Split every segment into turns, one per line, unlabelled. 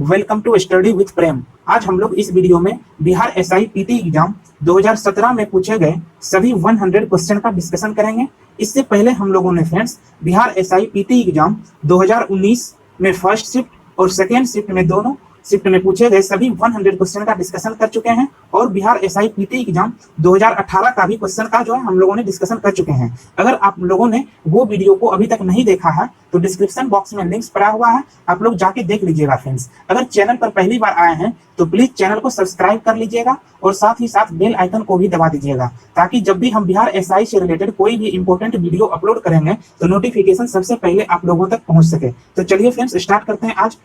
Welcome to study with प्रेम। आज हम लोग इस वीडियो में बिहार SIPT एग्जाम 2017 में पूछे गए सभी 100 क्वेश्चन का डिस्कशन करेंगे। इससे पहले हम लोगों ने फ्रेंड्स बिहार SIPT एग्जाम 2019 में फर्स्ट शिफ्ट और सेकेंड शिफ्ट में दोनों शिफ्ट में पूछे गए सभी 100 क्वेश्चन का डिस्कशन कर चुके हैं और बिहार SIPT एग्जाम 2018 का भी क्वेश्चन का जो है हम लोगों ने डिस्कशन कर चुके हैं। अगर आप लोगों ने वो वीडियो को अभी तक नहीं देखा है तो डिस्क्रिप्शन बॉक्स में लिंक्स पड़ा हुआ है, आप लोग जाके देख लीजिएगा फ्रेंड्स। अगर चैनल पर पहली बार आए हैं तो प्लीज चैनल को सब्सक्राइब कर लीजिएगा और साथ ही साथ बेल आइकन को भी दबा दीजिएगा, ताकि जब भी हम बिहार SI से रिलेटेड कोई भी इंपॉर्टेंट वीडियो अपलोड करेंगे तो नोटिफिकेशन सबसे पहले आप लोगों तक पहुंच सके। तो चलिए फ्रेंड्स स्टार्ट करते हैं। आज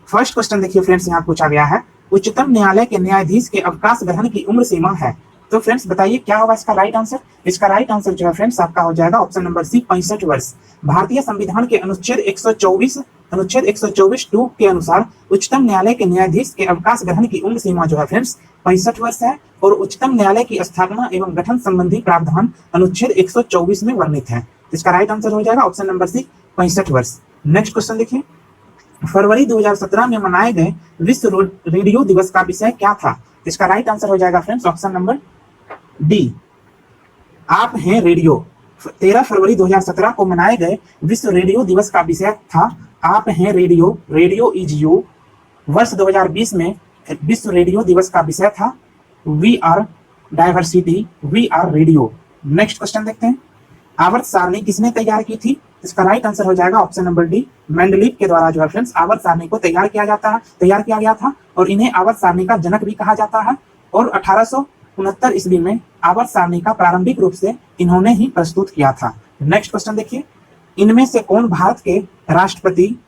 फर्स्ट क्वेश्चन देखिए फ्रेंड्स, यहाँ पूछा गया है उच्चतम न्यायालय के न्यायाधीश के अवकाश ग्रहण की उम्र सीमा है। तो फ्रेंड्स बताइए क्या होगा इसका राइट आंसर। इसका राइट आंसर जो है फ्रेंड्स आपका हो जाएगा ऑप्शन नंबर सी 65 वर्ष। भारतीय संविधान के अनुच्छेद 124(2) के अनुसार उच्चतम न्यायालय के न्यायाधीश के अवकाश ग्रहण की उम्र सीमा जो है फ्रेंड्स 65 वर्ष है और उच्चतम न्यायालय की स्थापना एवं गठन संबंधी प्रावधान अनुच्छेद 124 में वर्णित है। इसका राइट आंसर हो जाएगा ऑप्शन नंबर सी 65 वर्ष। नेक्स्ट क्वेश्चन देखिए, फरवरी 2017 में मनाए गए विश्व रेडियो दिवस का विषय क्या था। इसका राइट आंसर हो जाएगा फ्रेंड्स ऑप्शन नंबर डी, आप हैं रेडियो। 13 फरवरी 2017 को मनाए गए विश्व रेडियो दिवस का विषय था आप हैं रेडियो, रेडियो इज यू। वर्ष 2020 में विश्व रेडियो दिवस का विषय था we are diversity, we are radio. Next question देखते हैं, आवर्त सारणी किसने तैयार की थी। इसका राइट आंसर हो जाएगा ऑप्शन नंबर डी, मेंडलीव के द्वारा जो है फ्रेंड्स आवर्त सारणी को तैयार किया गया था और इन्हें आवर्त सारणी का जनक भी कहा जाता है। और 1869 ईस्वी में आवर्त सारणी का प्रारंभिक रूप से इन्होंने ही प्रस्तुत किया था। नेक्स्ट क्वेश्चन देखिए, इनमें से कौन भारत के राष्ट्रपति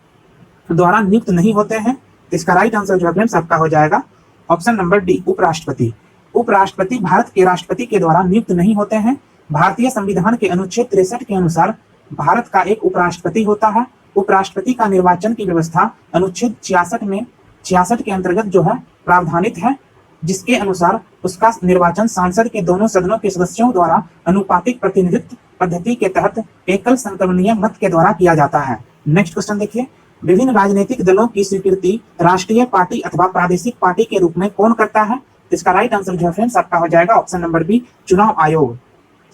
द्वारा नियुक्त नहीं होते हैं। इसका राइट आंसर जो है फ्रेंड्स आपका हो जाएगा ऑप्शन नंबर डी, उपराष्ट्रपति। उपराष्ट्रपति भारत के राष्ट्रपति के द्वारा नियुक्त नहीं होते हैं। भारतीय संविधान के अनुच्छेद 63 के अनुसार भारत का एक उपराष्ट्रपति होता है। उपराष्ट्रपति का निर्वाचन की व्यवस्था अनुच्छेद 66 के अंतर्गत जो है प्रावधानित है, जिसके अनुसार उसका निर्वाचन सांसद के दोनों सदनों के सदस्यों द्वारा अनुपातिक प्रतिनिधित्व पद्धति के तहत एकल संक्रमणीय मत के द्वारा किया जाता है। नेक्स्ट क्वेश्चन देखिए, विभिन्न राजनीतिक दलों की स्वीकृति राष्ट्रीय पार्टी अथवा प्रादेशिक पार्टी के रूप में कौन करता है। इसका राइट आंसर जो है फ्रेंड्स आपका हो जाएगा ऑप्शन नंबर बी, चुनाव आयोग।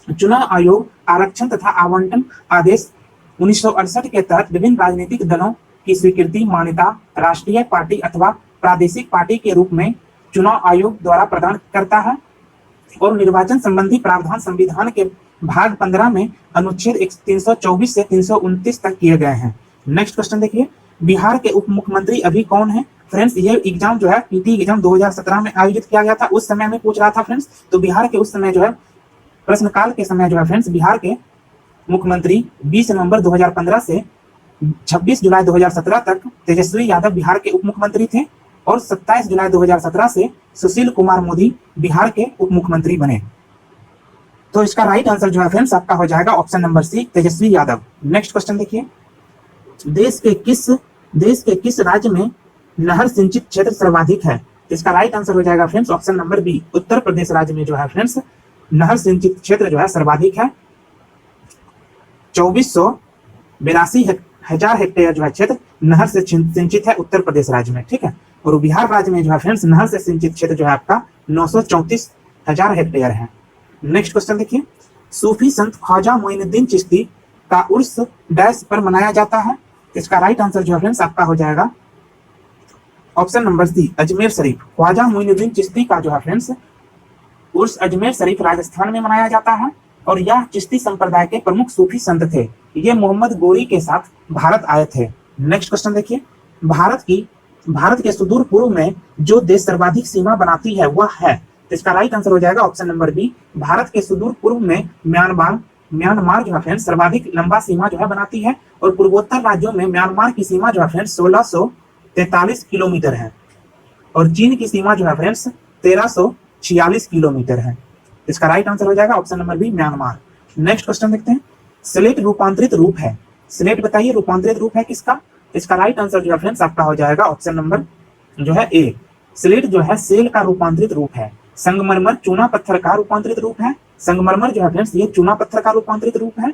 चुनाव आयोग आरक्षण तथा आवंटन आदेश 1968 के तहत विभिन्न राजनीतिक दलों की स्वीकृति मान्यता राष्ट्रीय पार्टी अथवा प्रादेशिक पार्टी के रूप में चुनाव आयोग द्वारा प्रदान करता है और निर्वाचन संबंधी प्रावधान संविधान के भाग 15 में अनुच्छेद 324 से 329 तक किए गए हैं। नेक्स्ट क्वेश्चन देखिए, बिहार के उप मुख्यमंत्री अभी कौन है। फ्रेंड्स ये एग्जाम जो है पीटी एग्जाम 2017 में आयोजित किया गया था, उस समय में पूछ रहा था फ्रेंड्स। तो बिहार के उस समय जो है प्रश्नकाल के समय जो है फ्रेंड्स बिहार के मुख्यमंत्री 20 नवंबर 2015 से 26 जुलाई 2017 तक तेजस्वी यादव बिहार के उप मुख्यमंत्री थे और 27 जुलाई 2017 से सुशील कुमार मोदी बिहार के उप मुख्यमंत्री बने। तो इसका राइट आंसर जो है फ्रेंड्स आपका हो जाएगा ऑप्शन नंबर सी, तेजस्वी यादव। नेक्स्ट क्वेश्चन देखिए, देश के किस राज्य में नहर सिंचित क्षेत्र सर्वाधिक है। इसका राइट आंसर हो जाएगा friends option number B, Uttar Pradesh राज्य में जो है फ्रेंड्स नहर सिंचित क्षेत्र जो है सर्वाधिक है। 2482 हजार हेक्टेयर जो है क्षेत्र नहर से सिंचित है उत्तर प्रदेश राज्य में, ठीक है। और बिहार राज्य में जो है फ्रेंड्स नहर से सिंचित क्षेत्र जो है आपका 934 हजार हेक्टेयर है। नेक्स्ट क्वेश्चन देखिए, सूफी संत ख्वाजा मोइनुद्दीन चिश्ती का उर्स डैश पर मनाया जाता है। इसका राइट आंसर जो है फ्रेंड्स आपका हो जाएगा ऑप्शन नंबर सी, अजमेर शरीफ। ख्वाजा मोइनुद्दीन चिश्ती का जो है फ्रेंड्स उर्स अजमेर शरीफ राजस्थान में मनाया जाता है और यह चिश्ती संप्रदाय के प्रमुख सूफी संत थे। ये मोहम्मद गोरी के साथ भारत आए थे। नेक्स्ट क्वेश्चन देखिए, भारत के सुदूर पूर्व में जो देश सर्वाधिक सीमा बनाती है वह है। इसका राइट आंसर हो जाएगा ऑप्शन नंबर बी, भारत के सुदूर पूर्व में म्यांमार जो है फ्रेंड्स सर्वाधिक लंबा सीमा जो है बनाती है और पूर्वोत्तर राज्यों में म्यांमार की सीमा जो है फ्रेंड्स 1643 किलोमीटर है और चीन की सीमा जो है फ्रेंड्स 1346 किलोमीटर है। इसका राइट आंसर हो जाएगा option number B, Myanmar. Next question देखते हैं, स्लेट रूपांतरित रूप है। स्लेट बताइए रूपांतरित रूप है किसका। इसका राइट आंसर जो है फ्रेंड्स आपका हो जाएगा ऑप्शन नंबर जो है ए, स्लेट जो है सेल का रूपांतरित रूप है। संगमरमर चूना पत्थर का रूपांतरित रूप है। संगमरमर जो है फ्रेंड्स ये चूना पत्थर का रूपांतरित रूप है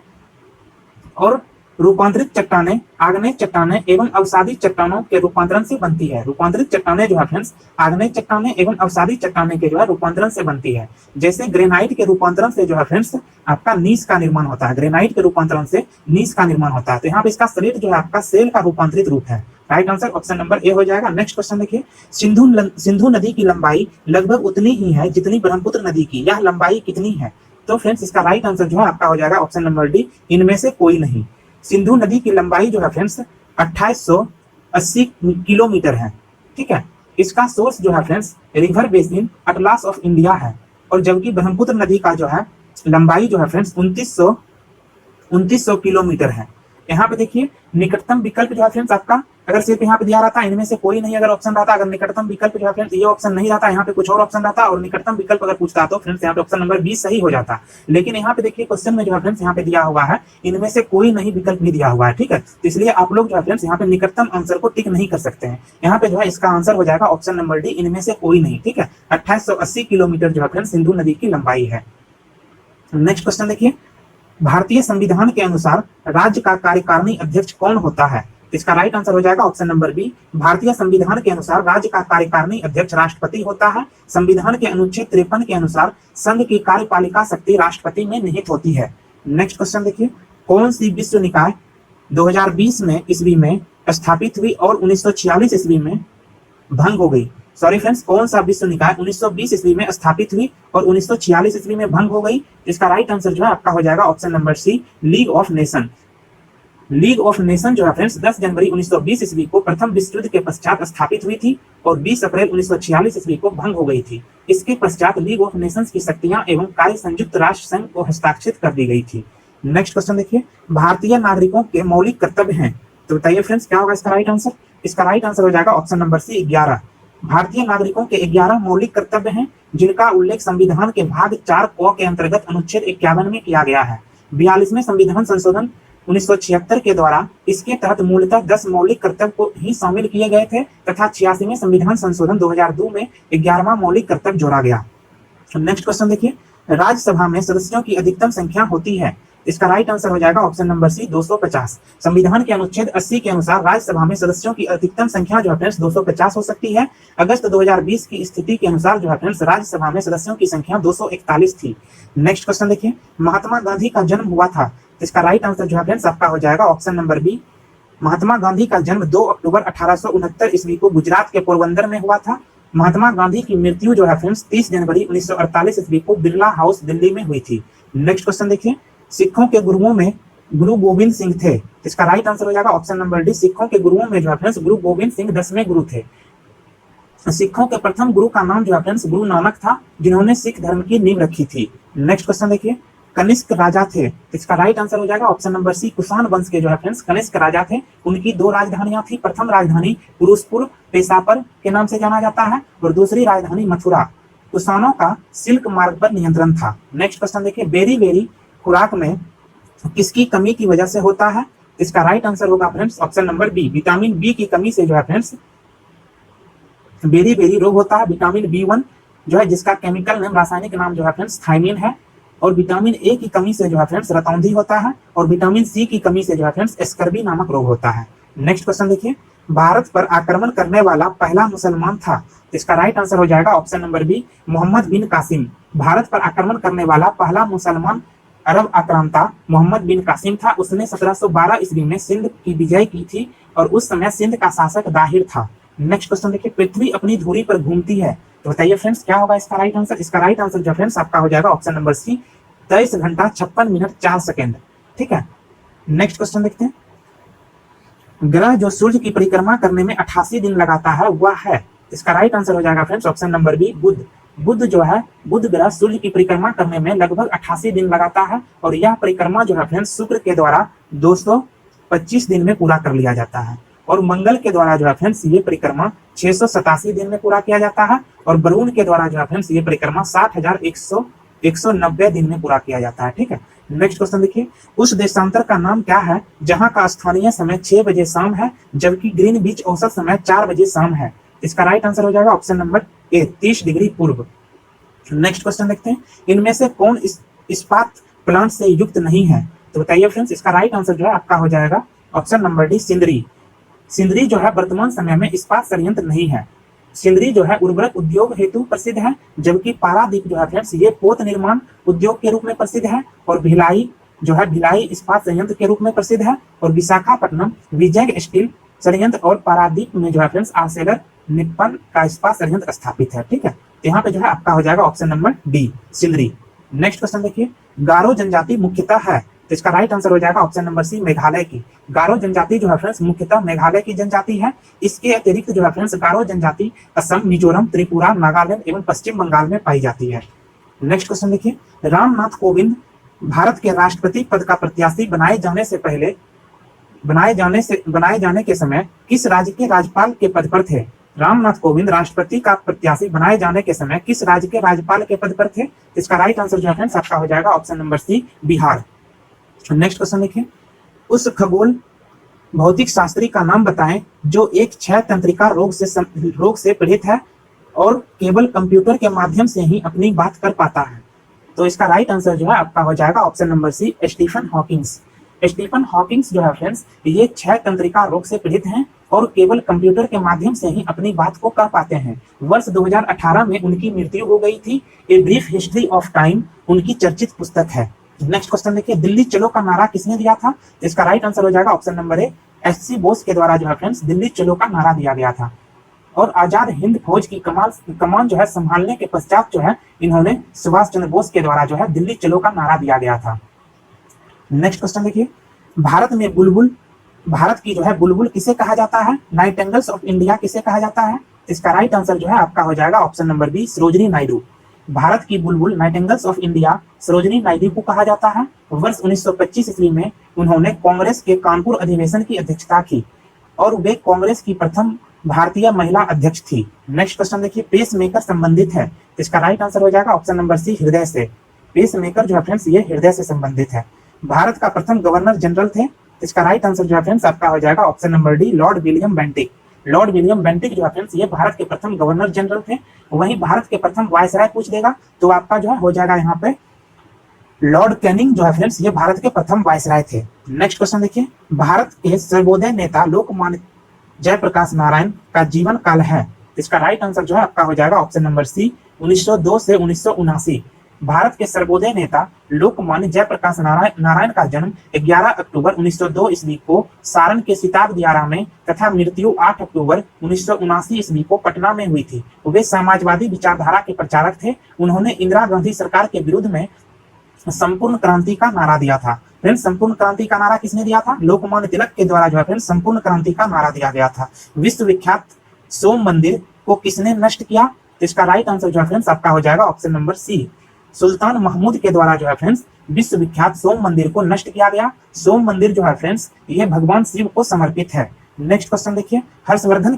और रूपांतरित चट्टानें आग्नेय चट्टानें एवं अवसादी चट्टानों के रूपांतरण से बनती है। रूपांतरित चट्टानें जो है फ्रेंड्स आग्नेय चट्टानें एवं अवसादी चट्टानें के जो है रूपांतरण से बनती है। जैसे ग्रेनाइट के रूपांतरण से जो है फ्रेंड्स आपका नीस का निर्माण होता है, ग्रेनाइट के रूपांतरण से नीस का निर्माण होता है। तो यहाँ पे इसका स्लेट जो है आपका सेल का रूपांतरित रूप है। Right answer option number A हो जाएगा। नेक्स्ट क्वेश्चन देखिए, सिंधु नदी की लंबाई लगभग उतनी ही है जितनी ब्रह्मपुत्र नदी की, यह लंबाई कितनी है? तो फ्रेंड्स इसका राइट आंसर जो है आपका हो जाएगा ऑप्शन नंबर डी, इनमें से कोई नहीं। सिंधु नदी की लंबाई जो है फ्रेंड्स 2880 किलोमीटर है। ठीक है, इसका सोर्स जो है friends river basin Atlas of India है, और जबकि ब्रह्मपुत्र नदी का जो है लंबाई जो है फ्रेंड्स 2900 किलोमीटर है। यहाँ पे देखिए निकटतम विकल्प जो है फ्रेंड्स आपका, अगर सिर्फ यहाँ पे दिया रहता इनमें से कोई नहीं अगर ऑप्शन रहता, अगर निकटतम विकल्प जो है फ्रेंड्स ये ऑप्शन नहीं रहता, यहाँ पे कुछ और ऑप्शन रहता और निकटतम विकल्प अगर पूछता तो फ्रेंड्स यहाँ पे ऑप्शन नंबर 20 सही हो जाता। लेकिन यहाँ पे देखिए क्वेश्चन में जो है फ्रेंड्स यहाँ पे दिया हुआ है इनमें से कोई नहीं विकल्प भी दिया हुआ है। ठीक है, तो इसलिए आप लोग जो है फ्रेंड्स यहाँ पे निकटतम आंसर को टिक नहीं कर सकते हैं। यहाँ पे जो है इसका आंसर हो जाएगा ऑप्शन नंबर डी, इनमें से कोई नहीं। ठीक है, 2880 किलोमीटर जो है फ्रेंड्स सिंधु नदी की लंबाई है। नेक्स्ट क्वेश्चन देखिए, भारतीय संविधान के अनुसार राज्य का कार्यकारिणी अध्यक्ष कौन होता है? इसका राइट आंसर हो जाएगा ऑप्शन नंबर बी, भारतीय संविधान के अनुसार राज्य का कार्यकारिणी अध्यक्ष राष्ट्रपति होता है। संविधान के अनुच्छेद 53 के अनुसार संघ की कार्यपालिका शक्ति राष्ट्रपति में निहित होती है। नेक्स्ट क्वेश्चन देखिए, कौन सी विश्व निकाय 2020 में ईस्वी में स्थापित हुई और 1946 ईस्वी में भंग हो गई? सॉरी फ्रेंड्स, कौन सा विश्व निकाय 1920 ईस्वी में स्थापित हुई और 1946 ईस्वी में भंग हो गई? इसका राइट आंसर जो है आपका हो जाएगा option number C, league of nation. League of nation जो है फ्रेंड्स 10 जनवरी 1920 ईस्वी को प्रथम विश्व युद्ध के पश्चात स्थापित हुई थी और 20 अप्रैल 1946 ईस्वी को भंग हो गई थी। इसके पश्चात लीग ऑफ नेशंस की शक्तियां एवं कार्य संयुक्त राष्ट्र संघ को हस्ताक्षरित कर दी गई थी। नेक्स्ट क्वेश्चन देखिए, भारतीय नागरिकों के मौलिक कर्तव्य हैं, तो बताइए फ्रेंड्स क्या होगा इसका राइट आंसर? इसका राइट आंसर हो जाएगा ऑप्शन नंबर सी, 11। भारतीय नागरिकों के 11 मौलिक कर्तव्य हैं जिनका उल्लेख संविधान के भाग 4 क के अंतर्गत अनुच्छेद 51 में किया गया है। 42वें संविधान संशोधन 1976 के द्वारा इसके तहत मूलतः 10 मौलिक कर्तव्य को ही शामिल किए गए थे तथा 86वें संविधान संशोधन 2002 में 11वां मौलिक कर्तव्य जोड़ा गया। नेक्स्ट क्वेश्चन देखिए, राज्यसभा में सदस्यों की अधिकतम संख्या होती है, इसका राइट आंसर हो जाएगा ऑप्शन नंबर सी, 250। संविधान के अनुच्छेद 80 के अनुसार राज्यसभा में सदस्यों की अधिकतम संख्या जो है फ्रेंड्स 250 हो सकती है। अगस्त 2020 की स्थिति के अनुसार जो है फ्रेंड्स राज्यसभा में सदस्यों की संख्या 241 थी। नेक्स्ट क्वेश्चन देखिए, महात्मा गांधी का जन्म हुआ था, इसका राइट आंसर जो है फ्रेंड्स आपका हो जाएगा option number B, Mahatma Gandhi का जन्म 2 अक्टूबर 1869 ईस्वी को गुजरात के पोरबंदर में हुआ था। महात्मा गांधी की मृत्यु जो है फ्रेंड्स 30 जनवरी 1948 ईस्वी को बिरला हाउस दिल्ली में हुई थी। नेक्स्ट क्वेश्चन देखिए, सिखों के गुरुओं में गुरु गोविंद सिंह थे, इसका राइट आंसर हो जाएगा ऑप्शन नंबर डी, सिखों के गुरुओं में जो है फ्रेंड्स गुरु गोविंद सिंह 10वें गुरु थे। सिखों के प्रथम गुरु का नाम जो है फ्रेंड्स गुरु नानक था, जिन्होंने सिख धर्म की नींव रखी थी। नेक्स्ट क्वेश्चन देखिए, कनिष्क राजा थे, इसका राइट आंसर हो जाएगा ऑप्शन नंबर सी, कुषाण वंश के जो है फ्रेंड्स कनिष्क राजा थे। उनकी 2 राजधानियां थी, प्रथम राजधानी पुरुषपुर पेशापर के नाम से जाना जाता है और दूसरी राजधानी मथुरा। कुषाणों का सिल्क मार्ग पर नियंत्रण था। नेक्स्ट क्वेश्चन देखिए, बेरी बेरी खुराक में किसकी कमी की वजह से होता है? इसका राइट आंसर होगा friends option number B, vitamin B की कमी से जो है फ्रेंड्स बेरी बेरी रोग होता है। विटामिन B1 जो है जिसका केमिकल नेम रासायनिक नाम जो है फ्रेंड्स थायमिन है, और विटामिन ए की कमी से जो है फ्रेंड्स रतौंधी होता है, और विटामिन सी की कमी से जो है फ्रेंड्स स्कर्वी नामक रोग होता है। नेक्स्ट क्वेश्चन देखिए, भारत पर आक्रमण करने वाला पहला मुसलमान था, इसका राइट आंसर हो जाएगा ऑप्शन नंबर बी, मोहम्मद बिन कासिम। भारत पर आक्रमण करने वाला पहला मुसलमान अरब आक्रांता मोहम्मद बिन कासिम था। उसने 1712 ईस्वी में सिंध की विजय की थी और उस समय सिंध का शासक दाहिर था। नेक्स्ट क्वेश्चन देखिए, पृथ्वी अपनी धुरी पर घूमती है, तो बताइए फ्रेंड्स क्या होगा इसका राइट आंसर? इसका राइट आंसर जो फ्रेंड्स आपका हो जाएगा ऑप्शन नंबर सी, 23 घंटा 56 मिनट 4 सेकेंड। ठीक है, नेक्स्ट क्वेश्चन देखते हैं, ग्रह जो सूर्य की परिक्रमा करने में 88 दिन लगाता है वह है, इसका राइट आंसर हो जाएगा फ्रेंड्स ऑप्शन नंबर बी, बुध। बुध जो है, बुध ग्रह सूर्य की परिक्रमा करने में लगभग 88 दिन लगाता है और यह परिक्रमा जो है फ्रेंड्स शुक्र के द्वारा 225 दिन में पूरा कर लिया जाता है, और मंगल के द्वारा जो है फ्रेंड्स ये परिक्रमा 687 दिन में पूरा किया जाता है, और वरुण के द्वारा जो है फ्रेंड्स ये परिक्रमा 60,190 दिन में पूरा किया जाता है। ठीक है, नेक्स्ट क्वेश्चन देखिए, उस देशांतर का नाम क्या है जहां का स्थानीय समय 6 बजे शाम है जबकि ग्रीनविच औसत समय 4 बजे शाम है? इसका राइट आंसर हो जाएगा ऑप्शन नंबर ए, 30 डिग्री पूर्व। नेक्स्ट क्वेश्चन देखते हैं, इनमें से कौन इस्पात प्लांट से युक्त नहीं है? तो बताइए फ्रेंड्स, इसका राइट आंसर जो है आपका हो जाएगा option number D, Sindri. Sindri जो है वर्तमान समय में इस्पात संयंत्र नहीं है। सिंदरी जो है उर्वरक उद्योग हेतु प्रसिद्ध है, जबकि पारादीप जो है फ्रेंड्स ये पोत निर्माण उद्योग के रूप में प्रसिद्ध है, और भिलाई जो है भिलाई इस्पात संयंत्र के रूप में प्रसिद्ध है, और विशाखापट्टनम विजय स्टील संयंत्र और पारादीप में जो है फ्रेंड्स आर्सेलर निप्पन का इस्पात संयंत्र स्थापित है। ठीक है, तो यहाँ पे जो है आपका हो जाएगा option number D, Sindri. Next question देखिए, गारो जनजाति मुख्यतः है, तो इसका राइट आंसर हो जाएगा ऑप्शन नंबर सी, मेघालय की। गारो जनजाति जो है फ्रेंड्स मुख्यतः मेघालय की जनजाति है। इसके अतिरिक्त जो है फ्रेंड्स गारो जनजाति असम, मिजोरम, त्रिपुरा, नागालैंड एवं पश्चिम बंगाल में पाई जाती है। नेक्स्ट क्वेश्चन देखिए, रामनाथ कोविंद भारत के राष्ट्रपति पद का प्रत्याशी बनाए जाने के समय किस राज्य के राज्यपाल के पद पर थे? रामनाथ कोविंद राष्ट्रपति का प्रत्याशी बनाए जाने के समय किस राज्य के राज्यपाल के पद पर थे? इसका राइट आंसर जो है फ्रेंड्स आपका हो जाएगा option number C, Bihar. Next question देखिए, उस खगोल भौतिक शास्त्री का नाम बताएं जो एक क्षय तंत्रिका रोग से पीड़ित है और केवल कंप्यूटर के माध्यम से ही अपनी बात कर पाता है। तो इसका राइट आंसर जो है आपका हो जाएगा option number C, Stephen Hawkings. Stephen Hawkings जो है फ्रेंड्स ये क्षय तंत्रिका रोग से पीड़ित हैं और केवल कंप्यूटर के माध्यम से ही अपनी बात को कर पाते हैं। वर्ष 2018 में उनकी मृत्यु हो गई थी। A brief history of time उनकी चर्चित पुस्तक है। नेक्स्ट क्वेश्चन देखिए, दिल्ली चलो का नारा किसने दिया था? इसका राइट आंसर हो जाएगा ऑप्शन नंबर ए, एससी बोस के द्वारा जो है फ्रेंड्स दिल्ली चलो का नारा दिया गया था। और आजाद हिंद फौज की कमान जो है संभालने के पश्चात जो है इन्होंने सुभाष चंद्र बोस के द्वारा जो है दिल्ली चलो का नारा दिया गया था। नेक्स्ट क्वेश्चन देखिए, भारत की जो है बुलबुल किसे कहा जाता है? नाइटिंगेल्स ऑफ इंडिया किसे कहा जाता है? इसका राइट आंसर जो है आपका हो जाएगा option number B, Sarojini Naidu. Bharat की बुलबुल nightingales of India Sarojini Naidu को कहा जाता है। वर्ष 1925 ईस्वी में उन्होंने कांग्रेस के कानपुर अधिवेशन की अध्यक्षता की और वे कांग्रेस की प्रथम भारतीय महिला अध्यक्ष थी। नेक्स्ट क्वेश्चन देखिए, पेस मेकर संबंधित है, इसका राइट आंसर हो जाएगा ऑप्शन नंबर सी, हृदय से। पेस मेकर जो है फ्रेंड्स ये हृदय से संबंधित है। भारत का प्रथम गवर्नर जनरल थे, इसका राइट आंसर जो है फ्रेंड्स आपका हो जाएगा option number D, Lord William Bentinck. Lord William Bentinck जो है फ्रेंड्स ये भारत के प्रथम गवर्नर जनरल थे। वहीं भारत के प्रथम वायसराय पूछ देगा तो आपका जो है हो जाएगा यहाँ पे लॉर्ड कैनिंग जो है फ्रेंड्स ये भारत के प्रथम वायसराय थे। नेक्स्ट क्वेश्चन देखिए, भारत के सर्वोदय नेता लोकमान्य जयप्रकाश नारायण का जीवन काल है, इसका राइट आंसर जो है आपका हो जाएगा ऑप्शन नंबर सी, 1902 से 1979। भारत के सर्वोदय नेता लोकमान्य जयप्रकाश नारायण का जन्म 11 अक्टूबर 1902 ईस्वी को सारण के सिताब दियारा में तथा मृत्यु 8 अक्टूबर 1979 ईस्वी को पटना में हुई थी। वे समाजवादी विचारधारा के प्रचारक थे। उन्होंने इंदिरा गांधी सरकार के विरुद्ध में संपूर्ण क्रांति का नारा दिया था। फ्रेंड्स संपूर्ण क्रांति का नारा किसने दिया था? लोकमान्य तिलक के द्वारा जो है फ्रेंड्स संपूर्ण क्रांति का नारा दिया गया था। विश्वविख्यात सोम मंदिर को किसने नष्ट किया? इसका राइट आंसर जो है फ्रेंड्स आपका हो जाएगा ऑप्शन नंबर सी, सुल्तान महमूद के द्वारा जो है फ्रेंड्स विश्वविख्यात सोम मंदिर को नष्ट किया गया। सोम मंदिर जो है फ्रेंड्स ये भगवान शिव को समर्पित है। नेक्स्ट क्वेश्चन देखिए, हर्षवर्धन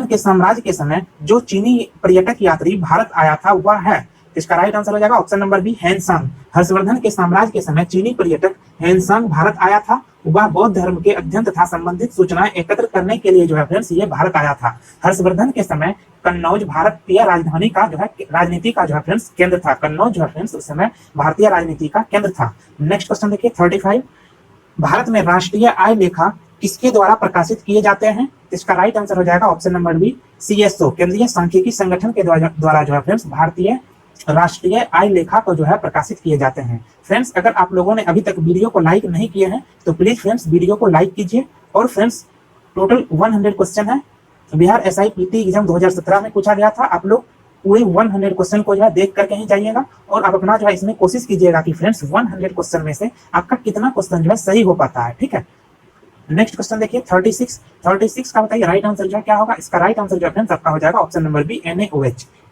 के साम्राज्य के समय जो चीनी पर्यटक यात्री भारत आया था वह है, इसका राइट आंसर हो जाएगा ऑप्शन नंबर बी, हैनसांग। हर्षवर्धन के साम्राज्य के समय चीनी पर्यटक हैनसांग भारत आया था। वह बौद्ध धर्म के अध्ययन तथा संबंधित सूचनाएं एकत्र करने के लिए जो है फ्रेंड्स ये भारत आया था। हर्षवर्धन के समय कन्नौज भारतीय राजधानी का जो है राजनीति का जो है फ्रेंड्स केंद्र था। कन्नौज जो है फ्रेंड्स उस समय भारतीय राजनीति का केंद्र था। नेक्स्ट क्वेश्चन देखिए 35, भारत में राष्ट्रीय आय लेखा किसके द्वारा प्रकाशित किए जाते हैं? इसका राइट आंसर हो जाएगा ऑप्शन नंबर बी, CSO केंद्रीय सांख्यिकी संगठन के द्वारा जो है फ्रेंड्स भारतीय राष्ट्रीय आय लेखा को जो है प्रकाशित किए जाते हैं। फ्रेंड्स अगर आप लोगों ने अभी तक वीडियो को लाइक नहीं किए हैं तो प्लीज फ्रेंड्स वीडियो को लाइक कीजिए। और फ्रेंड्स टोटल 100 क्वेश्चन है, बिहार SIPT एग्जाम 2017 में पूछा गया था। आप लोग पूरे 100 क्वेश्चन को जो है देख करके ही जाइएगा और आप अपना जो है इसमें कोशिश कीजिएगा कि फ्रेंड्स 100 क्वेश्चन में से आपका कितना क्वेश्चन जो है सही हो पाता है। ठीक है, नेक्स्ट क्वेश्चन देखिए 36 का बताइए राइट आंसर जो है क्या होगा? इसका राइट आंसर जो है फ्रेंड्स आपका हो जाएगा ऑप्शन नंबर बी,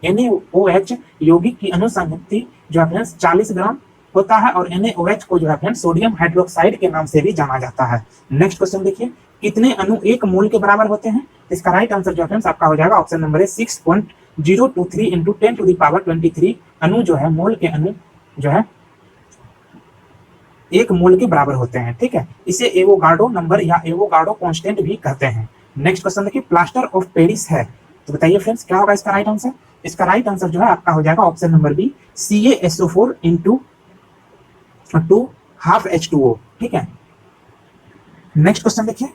NaOH यौगिक की अनुसंहति जो है फ्रेंड्स 40 ग्राम होता है और NaOH को जो है फ्रेंड्स सोडियम हाइड्रोक्साइड के नाम से भी जाना जाता है। नेक्स्ट क्वेश्चन देखिए, कितने अणु 1 मोल के बराबर होते हैं? इसका राइट आंसर जो है फ्रेंड्स आपका हो जाएगा ऑप्शन नंबर 6.023 × 10⁻23 अणु जो है मोल के अणु जो है 1 मोल के बराबर होते हैं। ठीक है, इसे एवोगाड्रो नंबर या एवोगाड्रो कांस्टेंट भी कहते हैं। नेक्स्ट क्वेश्चन देखिए, प्लास्टर ऑफ पेरिस है, तो बताइए फ्रेंड्स क्या होगा इसका राइट आंसर? इसका राइट आंसर जो है आपका हो जाएगा option number B, CaSO4 × two half H2O, ठीक है। नेक्स्ट क्वेश्चन देखिए,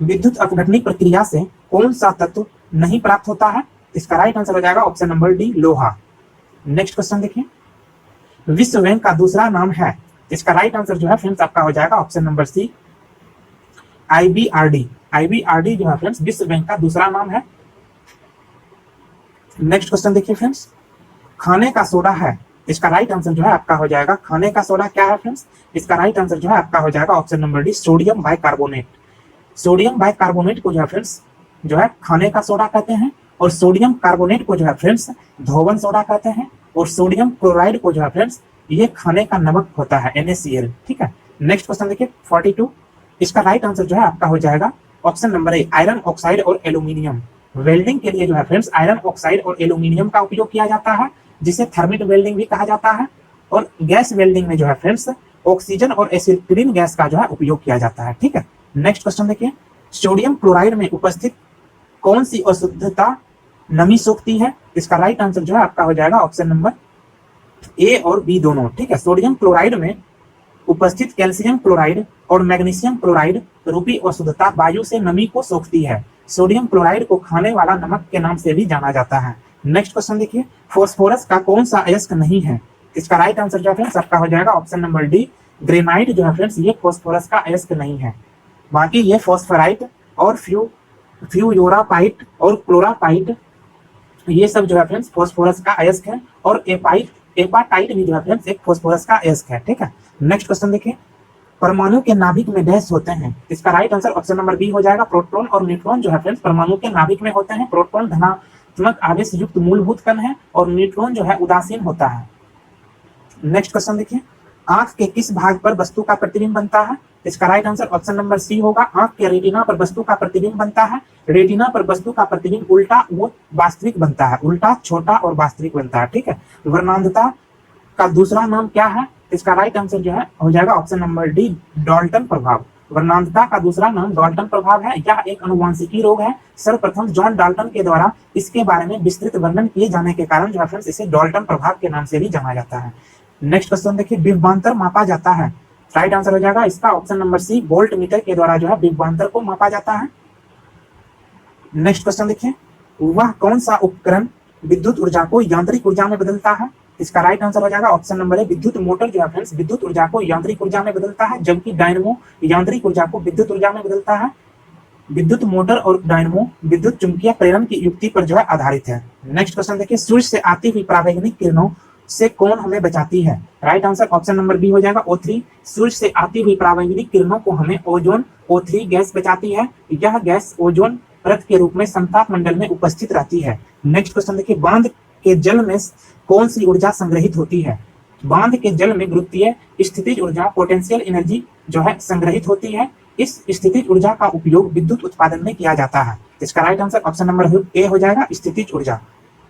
विद्युत अपघटनिक प्रक्रिया से कौन सा तत्व नहीं प्राप्त होता है? इसका राइट आंसर हो जाएगा ऑप्शन नंबर डी, लोहा। नेक्स्ट क्वेश्चन देखिए, विश्व बैंक का दूसरा नाम है? इसका राइट आंसर जो है फ्रेंड्स आपका हो जाएगा option number C, IBRD। IBRD जो है फ्रेंड्स विश्व बैंक का दूसरा नाम है। नेक्स्ट क्वेश्चन देखिए फ्रेंड्स, खाने का सोडा है, इसका राइट आंसर जो है आपका हो जाएगा, खाने का सोडा क्या है फ्रेंड्स? इसका राइट आंसर जो है आपका हो जाएगा option number D, sodium bicarbonate. Sodium bicarbonate को जो है फ्रेंड्स जो है खाने का सोडा कहते हैं, और सोडियम कार्बोनेट को जो है फ्रेंड्स धोवन सोडा कहते हैं, और सोडियम क्लोराइड को जो है फ्रेंड्स ये खाने का नमक होता है, NaCl, ठीक है। नेक्स्ट क्वेश्चन देखिए 42, इसका राइट आंसर जो है आपका हो जाएगा ऑप्शन नंबर ए, आयरन ऑक्साइड और एल्यूमिनियम। वेल्डिंग के लिए जो है फ्रेंड्स आयरन ऑक्साइड और एल्यूमिनियम का उपयोग किया जाता है, जिसे थर्मिट वेल्डिंग भी कहा जाता है। और गैस वेल्डिंग में जो है फ्रेंड्स ऑक्सीजन और एसिटिलीन गैस का जो है उपयोग किया जाता है, ठीक है। नेक्स्ट क्वेश्चन देखिए, सोडियम क्लोराइड में उपस्थित कौन सी अशुद्धता नमी सोखती है? इसका राइट आंसर जो है आपका हो जाएगा ऑप्शन नंबर ए और बी दोनों, ठीक है। सोडियम क्लोराइड में उपस्थित कैल्शियम क्लोराइड और मैग्नीशियम क्लोराइड रूपी अशुद्धता वायु से नमी को सोखती है। सोडियम क्लोराइड को खाने वाला नमक के नाम से भी जाना जाता है। नेक्स्ट क्वेश्चन देखिए, फास्फोरस का कौन सा अयस्क नहीं है? इसका राइट आंसर जो है फ्रेंड्स आपका हो जाएगा ऑप्शन नंबर डी, ग्रेनाइट जो है फ्रेंड्स ये फास्फोरस का अयस्क नहीं है। बाकी ये फॉस्फोराइट और फ्यूयोरापाइट और क्लोरापाइट ये सब जो है फ्रेंड्स फास्फोरस का अयस्क है, और एपाटाइट भी जो है फ्रेंड्स एक फास्फोरस का अयस्क है, ठीक है। नेक्स्ट क्वेश्चन देखिए, परमाणु के नाभिक में डैश होते हैं? इसका right answer option number B हो जाएगा, प्रोटॉन और न्यूट्रॉन जो है फ्रेंड्स परमाणु के नाभिक में होते हैं। प्रोटॉन धनात्मक आवेश युक्त मूलभूत कण है, और न्यूट्रॉन जो है उदासीन होता है। नेक्स्ट क्वेश्चन देखिए, आंख के किस भाग पर वस्तु का प्रतिबिंब बनता है? इसका right answer option number C होगा, आंख के रेटिना पर वस्तु का प्रतिबिंब बनता है। रेटिना पर वस्तु का प्रतिबिंब उल्टा वो वास्तविक बनता है, उल्टा छोटा और वास्तविक बनता है, ठीक है। वर्णांधता का दूसरा नाम क्या है? इसका राइट आंसर जो है हो जाएगा ऑप्शन नंबर डी, डाल्टन प्रभाव। वर्णांधता का दूसरा नाम डाल्टन प्रभाव है। यह एक अनुवांशिकी रोग है। सर्वप्रथम जॉन डाल्टन के द्वारा इसके बारे में विस्तृत वर्णन किए जाने के कारण जो है फ्रेंड्स इसे डाल्टन प्रभाव के नाम से भी जाना जाता है। नेक्स्ट क्वेश्चन देखिए, विभवांतर मापा जाता है? राइट आंसर हो जाएगा इसका option number C, volt meter के द्वारा जो है विभवांतर को मापा जाता है। नेक्स्ट क्वेश्चन देखिए, वह कौन सा उपकरण विद्युत ऊर्जा को यांत्रिक ऊर्जा में बदलता है? इसका राइट आंसर हो जाएगा ऑप्शन नंबर ए, विद्युत मोटर जो है फ्रेंड्स विद्युत ऊर्जा को यांत्रिक ऊर्जा में बदलता है, जबकि डायनमो यांत्रिक ऊर्जा को विद्युत ऊर्जा में बदलता है। विद्युत मोटर और डायनमो विद्युत चुंबकीय प्रेरण की युक्ति पर जो है आधारित है। नेक्स्ट क्वेश्चन देखिए, सूर्य से आती हुई परावैंगनिक किरणों से कौन हमें बचाती है? Right answer option number B हो जाएगा, O3। सूर्य से आती हुई परावैंगनिक किरणों को हमें ओजोन O3 गैस बचाती है। यह गैस ओजोन परत के रूप में समताप मंडल में उपस्थित रहती है। नेक्स्ट क्वेश्चन देखिए, बांध के जल में कौन सी ऊर्जा संग्रहित होती है? बांध के जल में गुरुत्वीय स्थितिज ऊर्जा पोटेंशियल एनर्जी जो है संग्रहित होती है। इस स्थितिज ऊर्जा का उपयोग विद्युत उत्पादन में किया जाता है। इसका right answer option number A हो जाएगा, स्थितिज ऊर्जा।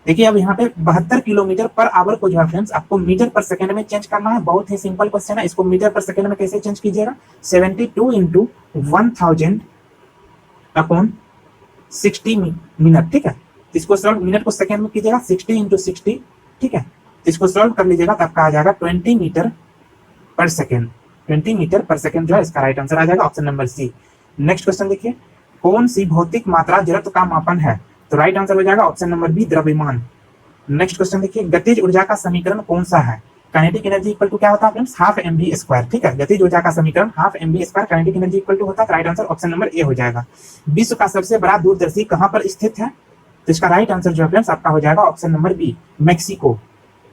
देखिए अब यहाँ पे 72 किलोमीटर पर आवर को जो है फ्रेंड्स आपको मीटर पर सेकंड में चेंज करना है। बहुत ही सिंपल क्वेश्चन है, इसको मीटर पर सेकंड में कैसे चेंज कीजिएगा? 72 इंटू 1000 अपॉन 60 मिनट, ठीक है। इसको सॉल्व मिनट को सेकंड में कीजिएगा, 60 इंटू 60, ठीक है। इसको सॉल्व कर लीजिएगा तब का आ जाएगा 20 मीटर पर सेकंड। 20 मीटर पर सेकंड जो है इसका राइट आंसर आ जाएगा option number C. Next question देखिए, कौन सी भौतिक मात्रा जड़त्व का मापन है? तो राइट आंसर हो जाएगा ऑप्शन नंबर बी, द्रव्यमान। नेक्स्ट क्वेश्चन देखिए, गतिज ऊर्जा का समीकरण कौन सा है? काइनेटिक एनर्जी इक्वल टू क्या होता है फ्रेंड्स? हाफ mv², ठीक है। गतिज ऊर्जा का समीकरण half mv², kinetic energy equal to होता है। Right answer option number A हो जाएगा। विश्व का सबसे बड़ा दूरदर्शी कहां पर स्थित है? तो इसका राइट आंसर जो है फ्रेंड्स आपका हो जाएगा ऑप्शन नंबर बी, मैक्सिको।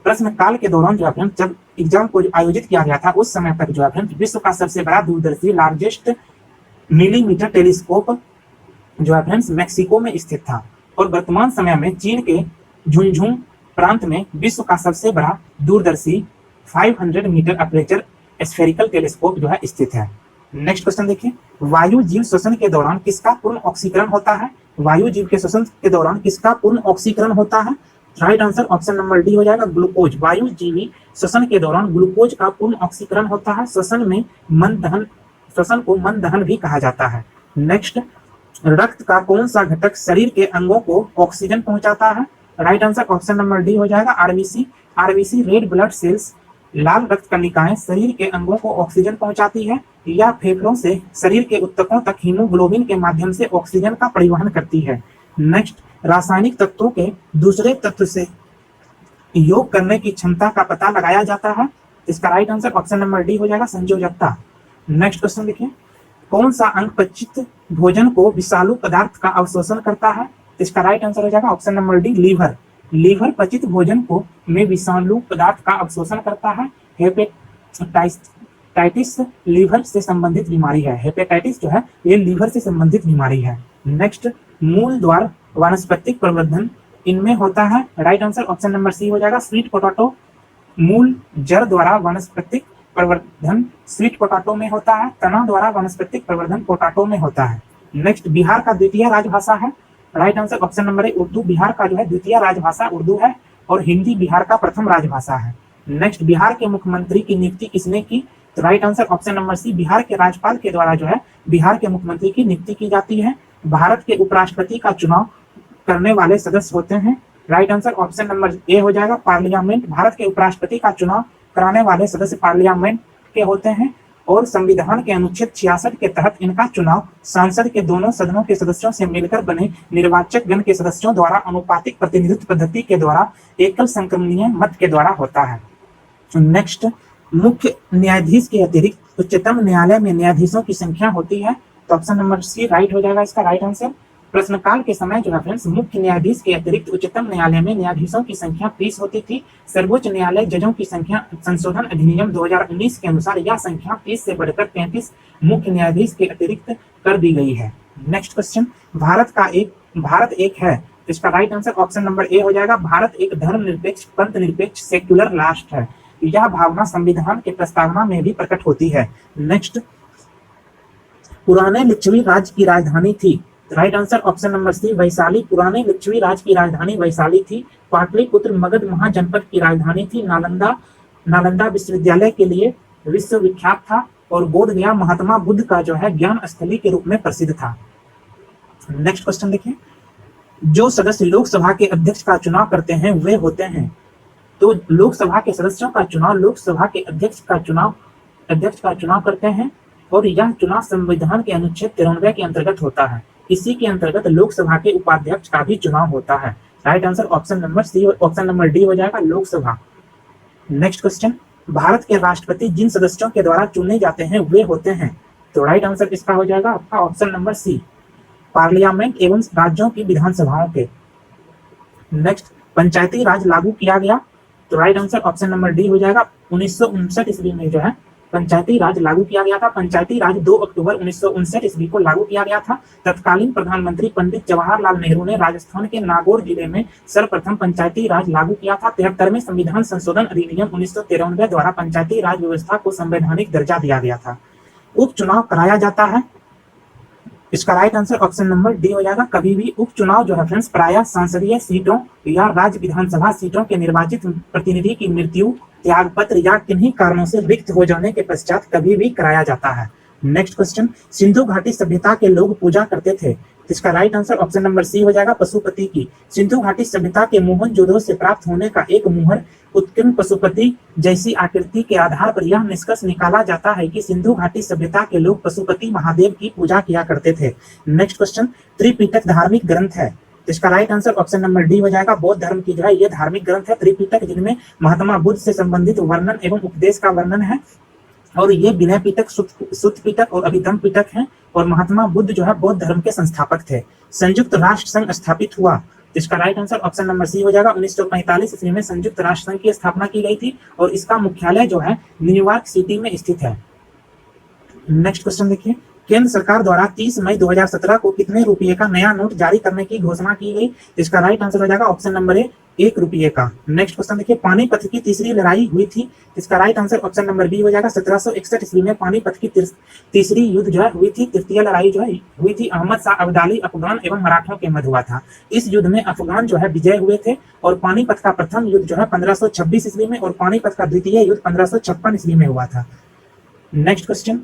प्रश्न काल के दौरान जो है फ्रेंड्स जब एग्जाम को आयोजित किया गया था उस समय तक जो है फ्रेंड्स विश्व का सबसे बड़ा दूरदर्शी लार्जेस्ट मिलीमीटर टेलीस्कोप जो है फ्रेंड्स मैक्सिको में स्थित था। और वर्तमान समय में चीन के झुंझुन प्रांत में विश्व का सबसे बड़ा दूरदर्शी 500 मीटर अपर्चर स्फेरिकल टेलीस्कोप जो है स्थित है। नेक्स्ट क्वेश्चन देखिए, वायु जीव श्वसन के दौरान किसका पूर्ण ऑक्सीकरण होता है? वायु जीव के श्वसन के दौरान किसका पूर्ण ऑक्सीकरण होता है? Right answer option number D हो जाएगा, ग्लूकोज। वायु जीवी श्वसन के दौरान ग्लूकोज का पूर्ण ऑक्सीकरण होता है। श्वसन को मन दहन भी कहा जाता है। नेक्स्ट, रक्त का कौन सा घटक शरीर के अंगों को ऑक्सीजन पहुंचाता है? Right answer option number D हो जाएगा, RBC. RBC red blood cells लाल रक्त कणिकाएं शरीर के अंगों को ऑक्सीजन पहुंचाती है या फेफड़ों से शरीर के ऊतकों तक हीमोग्लोबिन के माध्यम से ऑक्सीजन का परिवहन करती है। नेक्स्ट, रासायनिक तत्वों के दूसरे तत्व से योग करने की क्षमता का पता लगाया जाता है। इसका right answer option number D हो जाएगा, संयोजकता। नेक्स्ट क्वेश्चन देखिए, कौन सा अंग पचित भोजन को विषालु पदार्थ का अवशोषण करता है? इसका राइट आंसर हो जाएगा option number D, liver. Liver पचित भोजन को में विषालु पदार्थ का अवशोषण करता है। हेपेटाइटिस लीवर से संबंधित बीमारी है। हेपेटाइटिस जो है ये लीवर से संबंधित बीमारी है। नेक्स्ट, मूल द्वार वानस्पतिक प्रवर्धन इनमें होता है। Right answer option number C हो जाएगा, स्वीट पोटैटो। मूल जड़ द्वारा वानस्पतिक प्रवर्धन स्वीट पोटैटो में होता है। तना द्वारा वानस्पतिक प्रवर्धन पोटैटो में होता है। नेक्स्ट, बिहार का द्वितीय राजभाषा है। राइट आंसर ऑप्शन नंबर ए, उर्दू। बिहार का जो है द्वितीय राजभाषा उर्दू है और हिंदी बिहार का प्रथम राजभाषा है। नेक्स्ट, बिहार के मुख्यमंत्री की नियुक्ति किसने की? तो right answer option number C, Bihar के राज्यपाल के द्वारा जो है बिहार के मुख्यमंत्री की नियुक्ति की जाती है। भारत के उपराष्ट्रपति का चुनाव करने वाले सदस्य होते हैं। Right answer option number A हो जाएगा, पार्लियामेंट। भारत के उपराष्ट्रपति का चुनाव कराने वाले सदस्य पार्लियामेंट के होते हैं और संविधान के अनुच्छेद 66 के तहत इनका चुनाव संसद के दोनों सदनों के सदस्यों से मिलकर बने निर्वाचक गण के सदस्यों द्वारा अनुपातिक प्रतिनिधित्व पद्धति के द्वारा एकल संक्रमणीय मत के द्वारा होता है। नेक्स्ट, मुख्य न्यायाधीश के अतिरिक्त उच्चतम न्यायालय में न्यायाधीशों की संख्या होती है। तो ऑप्शन नंबर सी राइट हो जाएगा इसका राइट आंसर। प्रश्नकाल के समय जो है फ्रेंड्स, मुख्य न्यायाधीश के अतिरिक्त उच्चतम न्यायालय में न्यायाधीशों की संख्या 30 होती थी। सर्वोच्च न्यायालय जजों की संख्या संशोधन अधिनियम 2019 के अनुसार यह संख्या 30 से बढ़कर 33 मुख्य न्यायाधीश के अतिरिक्त कर दी गई है। नेक्स्ट क्वेश्चन, भारत एक है। इसका right answer option number A हो जाएगा, भारत एक धर्मनिरपेक्ष पंथ निरपेक्ष सेक्युलर राष्ट्र है। यह भावना संविधान के प्रस्तावना में भी प्रकट होती है। नेक्स्ट, पुराने लिच्छवी राज्य की राजधानी थी। Right answer option number C, Vaishali. पुराने लिच्छवी राज्य की राजधानी वैशाली थी। पाटलिपुत्र मगध महाजनपद की राजधानी थी। नालंदा विश्वविद्यालय के लिए विश्वविख्यात था और बोध गया महात्मा बुद्ध का जो है ज्ञान स्थली के रूप में प्रसिद्ध था। नेक्स्ट क्वेश्चन देखिए, जो सदस्य लोकसभा के अध्यक्ष का चुनाव करते हैं वे होते हैं। तो लोकसभा के सदस्यों का चुनाव लोकसभा के अध्यक्ष का चुनाव करते हैं और यह चुनाव संविधान के अनुच्छेद 93 के अंतर्गत होता है। इसी के अंतर्गत लोकसभा के उपाध्यक्ष का भी चुनाव होता है। Right answer option number D हो जाएगा, लोकसभा। नेक्स्ट क्वेश्चन, भारत के राष्ट्रपति जिन सदस्यों के द्वारा चुने जाते हैं वे होते हैं। तो राइट आंसर इसका हो जाएगा आपका ऑप्शन नंबर सी, पार्लियामेंट एवं राज्यों की विधानसभाओं के। नेक्स्ट, पंचायती राज लागू किया गया। तो right answer option number D हो जाएगा, 1959 ईस्वी में जो है पंचायती राज लागू किया गया था। पंचायती राज 2 अक्टूबर 1959 ईस्वी को लागू किया गया था। तत्कालीन प्रधानमंत्री पंडित जवाहरलाल नेहरू ने राजस्थान के नागौर जिले में सर्वप्रथम पंचायती राज लागू किया था। 73वें संविधान संशोधन अधिनियम 1993 द्वारा पंचायती राज व्यवस्था को संवैधानिक दर्जा दिया गया था। उपचुनाव कराया जाता है। इसका right answer option number D हो जाएगा, कभी भी। उपचुनाव जो है फ्रेंड्स प्रायः संसदीय सीटों या राज्य विधानसभा सीटों के निर्वाचित प्रतिनिधि की मृत्यु, त्यागपत्र या किन्हीं कारणों से रिक्त हो जाने के पश्चात कभी भी कराया जाता है। नेक्स्ट क्वेश्चन, सिंधु घाटी सभ्यता के लोग पूजा करते थे। इसका right answer option number C हो जाएगा, पशुपति की। सिंधु घाटी सभ्यता के मोहनजोदड़ो से प्राप्त होने का एक मुहर उत्कीर्ण पशुपति जैसी आकृति के आधार पर यह निष्कर्ष निकाला जाता है कि सिंधु घाटी सभ्यता के लोग पशुपति महादेव की पूजा किया करते थे। नेक्स्ट क्वेश्चन, त्रिपिटक धार्मिक ग्रंथ है। इसका right answer option number D हो जाएगा, बौद्ध धर्म की जो है ये धार्मिक ग्रंथ है त्रिपिटक, जिनमें महात्मा बुद्ध से संबंधित वर्णन एवं उपदेश का वर्णन है। और ये विनय पिटक, सुत्त पिटक और अभिधम्म पिटक हैं। और महात्मा बुद्ध जो है बौद्ध धर्म के संस्थापक थे। संयुक्त राष्ट्र संघ स्थापित हुआ। इसका right answer option number C हो जाएगा, 1945 ईस्वी में संयुक्त राष्ट्र संघ की स्थापना की गई थी और इसका मुख्यालय जो है न्यूयॉर्क सिटी में स्थित है। नेक्स्ट क्वेश्चन देखिए, केंद्र सरकार द्वारा 30 मई 2017 को कितने रुपये का नया नोट जारी करने की घोषणा की गई। इसका राइट आंसर हो जाएगा ऑप्शन नंबर ए, 1 रुपये का। नेक्स्ट क्वेश्चन देखिए, पानीपत की तीसरी लड़ाई हुई थी। इसका right answer option number B हो जाएगा, 1761 ईस्वी में पानीपत की तीसरी युद्ध जो है हुई थी। तृतीय लड़ाई जो है हुई थी अहमद शाह अब्दाली अफगान एवं मराठों के मध्य हुआ था। इस युद्ध में अफगान जो है विजय हुए थे और पानीपत का प्रथम युद्ध जो है 1526 ईस्वी में और पानीपत का द्वितीय युद्ध 1556 ईस्वी में हुआ था। नेक्स्ट क्वेश्चन,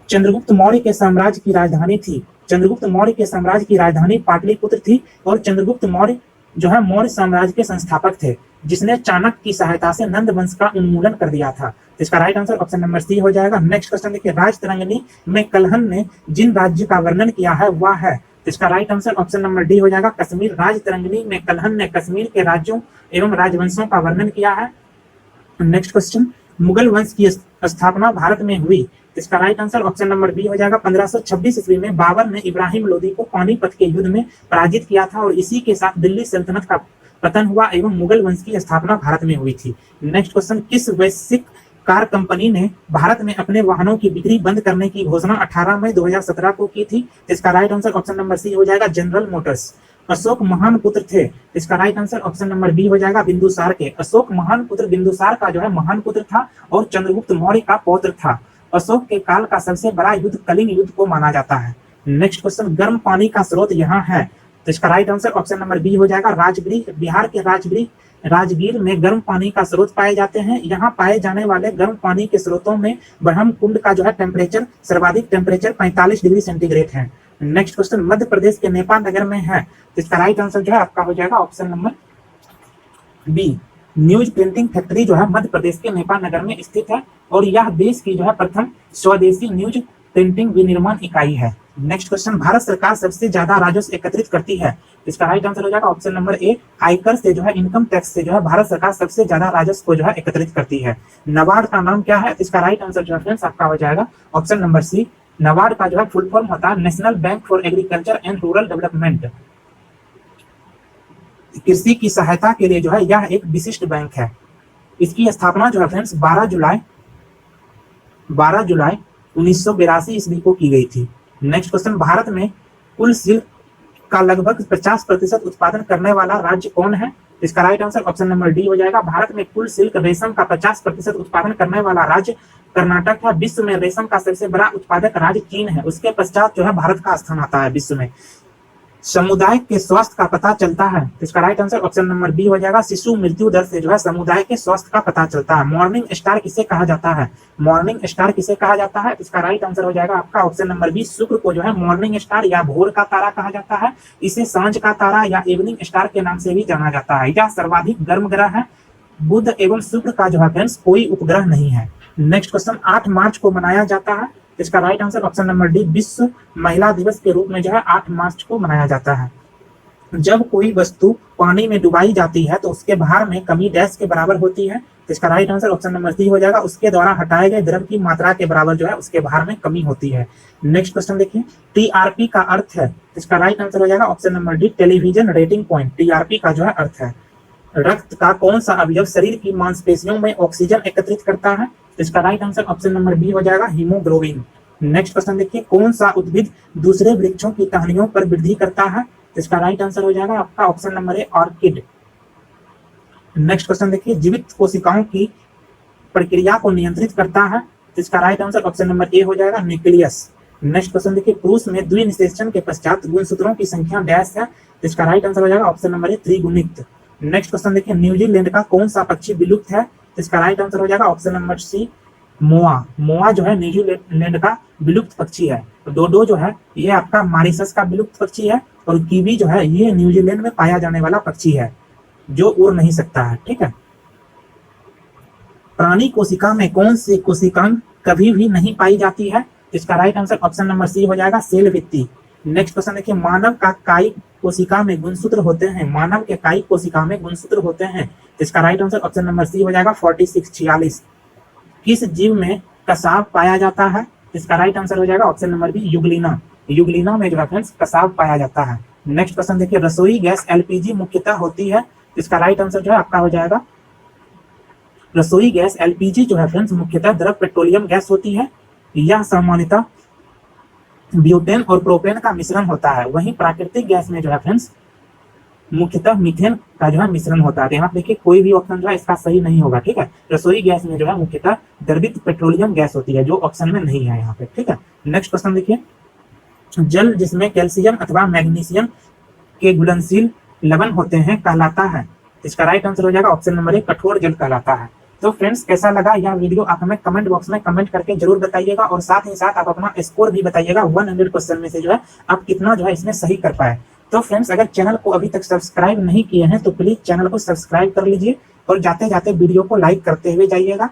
चंद्रगुप्त मौर्य के साम्राज्य की राजधानी थी। चंद्रगुप्त मौर्य के साम्राज्य की राजधानी पाटलिपुत्र थी और चंद्रगुप्त मौर्य जो है मौर्य साम्राज्य के संस्थापक थे। जिसने चाणक्य की सहायता से नंद वंश का उन्मूलन कर दिया था? तो इसका right answer option number C हो जाएगा। नेक्स्ट क्वेश्चन देखिए, राजतरंगिणी में कल्हण ने जिन राज्य का वर्णन किया है वह है? तो इसका right answer option number D हो जाएगा, कश्मीर। राजतरंगिणी में कल्हण ने कश्मीर के राज्यों एवं राजवंशों का वर्णन किया है। नेक्स्ट क्वेश्चन, मुगल वंश की स्थापना भारत में हुई? इसका right answer option number B हो जाएगा। 1526 ईस्वी में बाबर ने इब्राहिम लोदी को पानीपत के युद्ध में पराजित किया था और इसी के साथ दिल्ली सल्तनत का पतन हुआ एवं मुगल वंश की स्थापना भारत में हुई थी। नेक्स्ट क्वेश्चन, किस वैश्विक कार कंपनी ने भारत में अपने वाहनों की बिक्री बंद करने की घोषणा 18 मई 2017 को की थी? इसका right answer option number C हो जाएगा, जनरल मोटर्स। अशोक महान पुत्र थे? इसका right answer option number B हो जाएगा, बिंदुसार के। अशोक महान पुत्र बिंदुसार का जो है महान पुत्र था और चंद्रगुप्त मौर्य का पौत्र था। अशोक के काल का सबसे बड़ा युद्ध कलिंग युद्ध को माना जाता है। नेक्स्ट क्वेश्चन, गर्म पानी का स्रोत यहाँ है? तो इसका right answer option number B हो जाएगा, राजगीर। बिहार के राजगीर में गर्म पानी का स्रोत पाए जाते हैं। यहाँ पाए जाने वाले गर्म पानी के स्रोतों में ब्रह्म कुंड का जो है टेम्परेचर सर्वाधिक टेम्परेचर 45 डिग्री सेंटीग्रेड है। नेक्स्ट क्वेश्चन, मध्य प्रदेश के नेपा नगर में है? तो इसका राइट आंसर जो है आपका हो जाएगा option number B, news printing factory जो है मध्य प्रदेश के नेपा नगर में स्थित है और यह देश की जो है प्रथम स्वदेशी न्यूज प्रिंटिंग विनिर्माण इकाई है। नेक्स्ट क्वेश्चन, भारत सरकार सबसे ज्यादा राजस्व एकत्रित करती है? इसका राइट आंसर हो जाएगा ऑप्शन नंबर ए, आयकर से जो है इनकम टैक्स से जो है भारत सरकार सबसे ज्यादा राजस्व को जो है एकत्रित करती है। नाबार्ड का नाम क्या है? इसका राइट आंसर जो है फ्रेंड्स आपका हो जाएगा ऑप्शन नंबर सी, नाबार्ड का जो है फुल फॉर्म होता है national bank for agriculture and rural development. कृषि की सहायता के लिए जो है यह एक विशिष्ट बैंक है। इसकी स्थापना जो है फ्रेंड्स 12 जुलाई 1982 ईस्वी को की गई थी। नेक्स्ट क्वेश्चन, भारत में कुल सिल्क का लगभग 50% उत्पादन करने वाला राज्य कौन है? इसका right answer option number D हो जाएगा, भारत में कुल सिल्क रेशम का 50% उत्पादन करने वाला राज्य कर्नाटक है। विश्व में रेशम का सबसे बड़ा उत्पादक राज्य चीन है, उसके पश्चात जो है भारत का स्थान आता है विश्व में। समुदाय के स्वास्थ्य का पता चलता है? इसका right answer option number B हो जाएगा, शिशु मृत्यु दर से जो है समुदाय के स्वास्थ्य का पता चलता है। मॉर्निंग स्टार किसे कहा जाता है? मॉर्निंग स्टार किसे कहा जाता है? इसका राइट आंसर हो जाएगा आपका ऑप्शन नंबर बी, शुक्र को जो है मॉर्निंग स्टार या भोर का तारा कहा जाता है। इसे सांझ का तारा या इवनिंग स्टार के नाम से भी जाना जाता है। यह सर्वाधिक गर्म ग्रह है। बुध एवं शुक्र का जो है फ्रेंड्स कोई उपग्रह नहीं है। नेक्स्ट क्वेश्चन, 8 मार्च को मनाया जाता है? इसका right answer option number D, विश्व महिला दिवस के रूप में जो है 8 मार्च को मनाया जाता है। जब कोई वस्तु पानी में डुबाई जाती है तो उसके भार में कमी डैश के बराबर होती है? तो इसका right answer option number C हो जाएगा, उसके द्वारा हटाए गए द्रव की मात्रा के बराबर जो है उसके भार में कमी होती है। नेक्स्ट क्वेश्चन देखिए, टीआरपी का अर्थ है? इसका राइट आंसर हो जाएगा option number D, television rating point. TRP का जो है अर्थ है। रक्त का कौन सा अवयव शरीर की मांसपेशियों में ऑक्सीजन एकत्रित करता है? इसका right answer option number B हो जाएगा, हीमोग्लोबिन। नेक्स्ट क्वेश्चन देखिए, कौन सा उद्भिद दूसरे वृक्षों की टहनियों पर वृद्धि करता है? इसका राइट आंसर हो जाएगा आपका ऑप्शन नंबर ए, ऑर्किड। नेक्स्ट क्वेश्चन देखिए, जीवित कोशिकाओं की प्रक्रिया को नियंत्रित करता है? इसका right answer option number A हो जाएगा, न्यूक्लियस। नेक्स्ट क्वेश्चन देखिए, पुरुष में द्विनिषेचन के पश्चात गुणसूत्रों की संख्या डैश है? इसका राइट आंसर हो जाएगा ऑप्शन नंबर ए, त्रिगुणित। नेक्स्ट क्वेश्चन देखिए, न्यूजीलैंड का कौन सा पक्षी विलुप्त है? इसका राइट आंसर हो जाएगा ऑप्शन नंबर सी, मोआ। मोआ जो है न्यूजीलैंड का विलुप्त पक्षी है। डोडो जो है ये आपका मॉरिशस का विलुप्त पक्षी है और कीवी जो है ये न्यूजीलैंड में पाया जाने वाला पक्षी है जो उड़ नहीं सकता है। ठीक है। प्राणी कोशिका में कौन सी कोशिकांग कभी भी नहीं पाई जाती है? इसका right answer option number C हो जाएगा, सेल भित्ति। नेक्स्ट क्वेश्चन देखिए, मानव का कायिक कोशिका में गुणसूत्र होते हैं? मानव के कायिक कोशिका में गुणसूत्र होते हैं? इसका right answer option number C हो जाएगा, 46। किस जीव में कसाव पाया जाता है? इसका राइट आंसर हो जाएगा option number B, Euglena. Euglena में जो है फ्रेंड्स कसाव पाया जाता है। नेक्स्ट क्वेश्चन देखिए, रसोई गैस एलपीजी मुख्यतः होती है? इसका राइट आंसर जो है आपका हो जाएगा, रसोई गैस एलपीजी जो है फ्रेंड्स मुख्यतः द्रव पेट्रोलियम गैस होती है। यह सामान्यतः ब्यूटेन और प्रोपेन का मिश्रण होता है। वहीं प्राकृतिक गैस में जो है फ्रेंड्स मुख्यतः मीथेन का जो है मिश्रण होता है। यहाँ देखिए कोई भी ऑप्शन जो है इसका सही नहीं होगा। ठीक है, रसोई गैस में जो है मुख्यतः द्रवित पेट्रोलियम गैस होती है जो ऑप्शन में नहीं है यहाँ पे। ठीक है। नेक्स्ट क्वेश्चन देखिए, जल जिसमें कैल्शियम अथवा मैग्नीशियम के घुलनशील लवण होते हैं कहलाता है? इसका राइट आंसर हो जाएगा ऑप्शन नंबर ए, कठोर जल कहलाता है। तो फ्रेंड्स कैसा लगा यह वीडियो आप हमें कमेंट बॉक्स में कमेंट करके जरूर बताइएगा और साथ ही साथ आप अपना स्कोर भी बताइएगा 100 क्वेश्चन में से जो है आप कितना जो है इसमें सही कर पाए। तो फ्रेंड्स, अगर चैनल को अभी तक सब्सक्राइब नहीं किए हैं तो प्लीज चैनल को सब्सक्राइब कर लीजिए और जाते जाते वीडियो को लाइक करते हुए जाइएगा